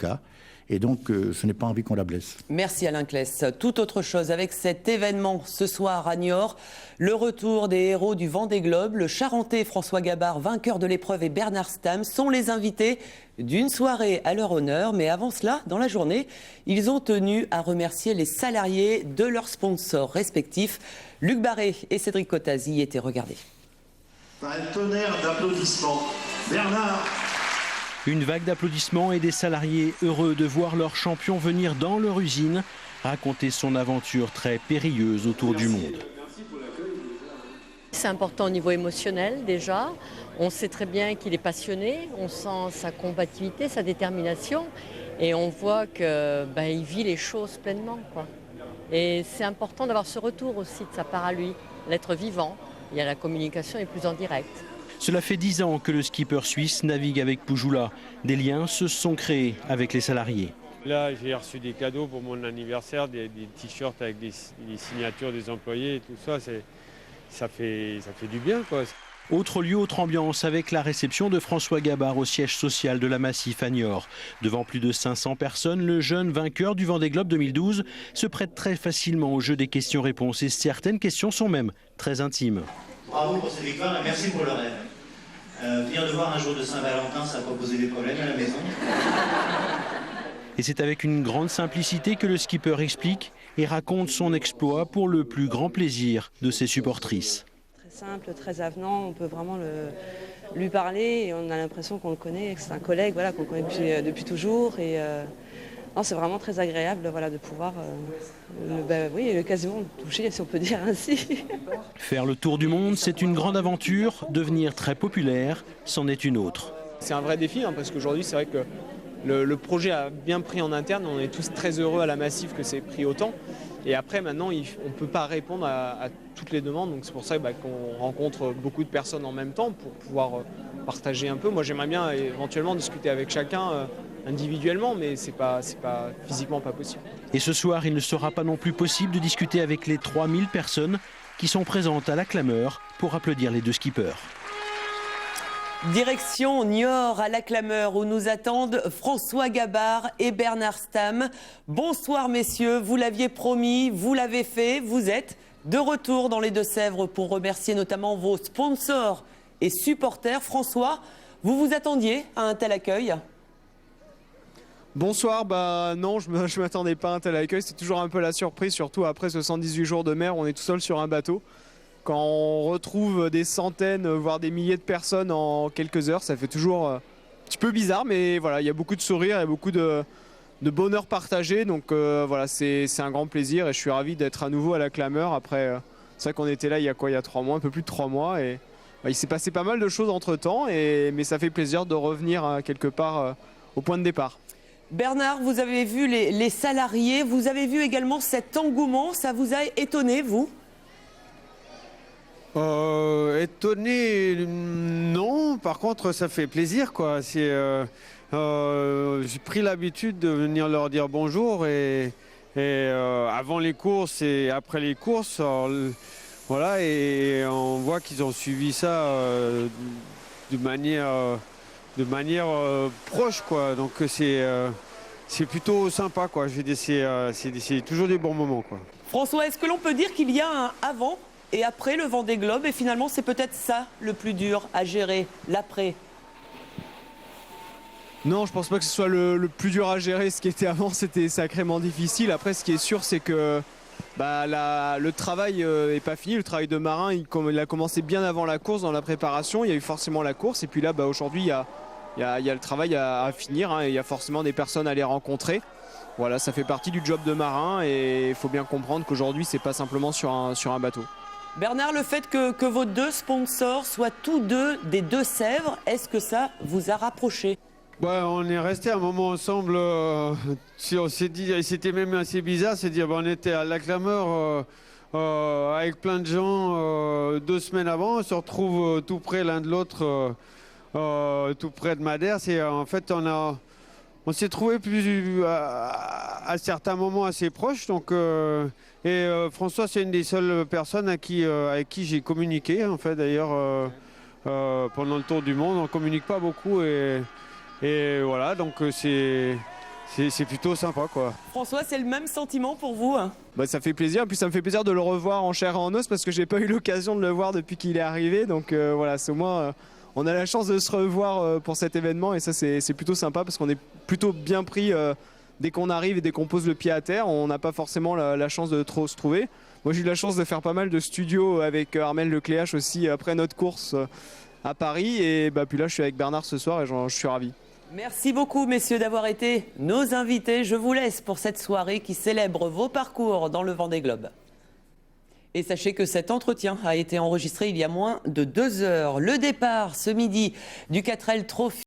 cas. Et donc, ce n'est pas envie qu'on la blesse. Merci Alain Claes. Tout autre chose avec cet événement ce soir à Niort. Le retour des héros du Vendée Globe. Le Charentais François Gabard, vainqueur de l'épreuve, et Bernard Stamm sont les invités d'une soirée à leur honneur. Mais avant cela, dans la journée, ils ont tenu à remercier les salariés de leurs sponsors respectifs. Luc Barré et Cédric Cottaz y étaient, regardez. Un tonnerre d'applaudissements. Bernard. Une vague d'applaudissements et des salariés heureux de voir leur champion venir dans leur usine raconter son aventure très périlleuse autour du monde. C'est important au niveau émotionnel déjà. On sait très bien qu'il est passionné, on sent sa combativité, sa détermination et on voit qu'il vit les choses pleinement, quoi. Et c'est important d'avoir ce retour aussi de sa part à lui, l'être vivant. Il y a la communication est plus en direct. Cela fait 10 ans que le skipper suisse navigue avec Poujoula. Des liens se sont créés avec les salariés. Là, j'ai reçu des cadeaux pour mon anniversaire, des t-shirts avec des signatures des employés et tout ça. Ça fait du bien, quoi. Autre lieu, autre ambiance avec la réception de François Gabard au siège social de la Massif à Niort. Devant plus de 500 personnes, le jeune vainqueur du Vendée Globe 2012 se prête très facilement au jeu des questions-réponses et certaines questions sont même très intimes. Bravo pour cette victoire et merci pour le rêve. Venir de voir un jour de Saint-Valentin, ça n'a pas posé des problèmes à la maison. Et c'est avec une grande simplicité que le skipper explique et raconte son exploit pour le plus grand plaisir de ses supportrices. Très simple, très avenant, on peut vraiment lui parler et on a l'impression qu'on le connaît, que c'est un collègue qu'on connaît depuis toujours. Et c'est vraiment très agréable de pouvoir quasiment le toucher, si on peut dire ainsi. Faire le tour du monde, c'est une grande aventure. Devenir très populaire, c'en est une autre. C'est un vrai défi parce qu'aujourd'hui, c'est vrai que le projet a bien pris en interne. On est tous très heureux à la Massif que c'est pris autant. Et après, maintenant, on ne peut pas répondre à toutes les demandes. Donc c'est pour ça qu'on rencontre beaucoup de personnes en même temps pour pouvoir partager un peu. Moi, j'aimerais bien éventuellement discuter avec chacun individuellement, mais c'est pas physiquement pas possible. Et ce soir, il ne sera pas non plus possible de discuter avec les 3000 personnes qui sont présentes à la clameur pour applaudir les deux skippers. Direction Niort à la clameur où nous attendent François Gabard et Bernard Stamm. Bonsoir messieurs, vous l'aviez promis, vous l'avez fait, vous êtes de retour dans les Deux-Sèvres pour remercier notamment vos sponsors et supporters. François, vous vous attendiez à un tel accueil ? Bonsoir, non, je ne m'attendais pas à un tel accueil, c'est toujours un peu la surprise, surtout après 78 jours de mer, on est tout seul sur un bateau. Quand on retrouve des centaines, voire des milliers de personnes en quelques heures, ça fait toujours un petit peu bizarre, mais voilà, il y a beaucoup de sourires, il y a beaucoup de bonheur partagé, donc c'est un grand plaisir et je suis ravi d'être à nouveau à la clameur. Après, c'est vrai qu'on était là il y a 3 mois, un peu plus de 3 mois, et il s'est passé pas mal de choses entre temps, mais ça fait plaisir de revenir quelque part au point de départ. Bernard, vous avez vu les salariés, vous avez vu également cet engouement, ça vous a étonné, vous ? Étonné, non. Par contre, ça fait plaisir, quoi. J'ai pris l'habitude de venir leur dire bonjour et avant les courses et après les courses. Et on voit qu'ils ont suivi ça de manière proche, quoi. Donc c'est plutôt sympa, quoi. Je veux dire, c'est toujours des bons moments, quoi. François, est-ce que l'on peut dire qu'il y a un avant et après le Vendée Globe, et finalement c'est peut-être ça le plus dur à gérer, l'après? Non, je pense pas que ce soit le plus dur à gérer. Ce qui était avant, c'était sacrément difficile. Après, ce qui est sûr, c'est que le travail n'est pas fini. Le travail de marin, il a commencé bien avant la course, dans la préparation. Il y a eu forcément la course, et puis là, aujourd'hui, il y a le travail à finir, hein, et il y a forcément des personnes à les rencontrer. Voilà, ça fait partie du job de marin, et il faut bien comprendre qu'aujourd'hui, c'est pas simplement sur un bateau. Bernard, le fait que vos deux sponsors soient tous deux des Deux-Sèvres, est-ce que ça vous a rapproché? On est resté un moment ensemble. On s'est dit, c'était même assez bizarre, c'est dire on était à la clameur avec plein de gens 2 semaines avant, on se retrouve tout près l'un de l'autre, tout près de Madère. En fait, on s'est trouvé à certains moments assez proches. Donc, François, c'est une des seules personnes avec qui j'ai communiqué. En fait, d'ailleurs, pendant le tour du monde, on ne communique pas beaucoup. Et voilà, donc c'est c'est plutôt sympa, quoi. François, c'est le même sentiment pour vous, hein? Bah, ça fait plaisir, puis ça me fait plaisir de le revoir en chair et en os parce que j'ai pas eu l'occasion de le voir depuis qu'il est arrivé. Donc voilà, c'est au moins on a la chance de se revoir pour cet événement et ça c'est plutôt sympa parce qu'on est plutôt bien pris dès qu'on arrive et dès qu'on pose le pied à terre. On n'a pas forcément la chance de trop se trouver. Moi j'ai eu la chance de faire pas mal de studios avec Armel Lecléache aussi après notre course à Paris et puis là je suis avec Bernard ce soir et je suis ravi. Merci beaucoup, messieurs, d'avoir été nos invités. Je vous laisse pour cette soirée qui célèbre vos parcours dans le Vendée Globe. Et sachez que cet entretien a été enregistré il y a moins de 2 heures. Le départ ce midi du 4L Trophy.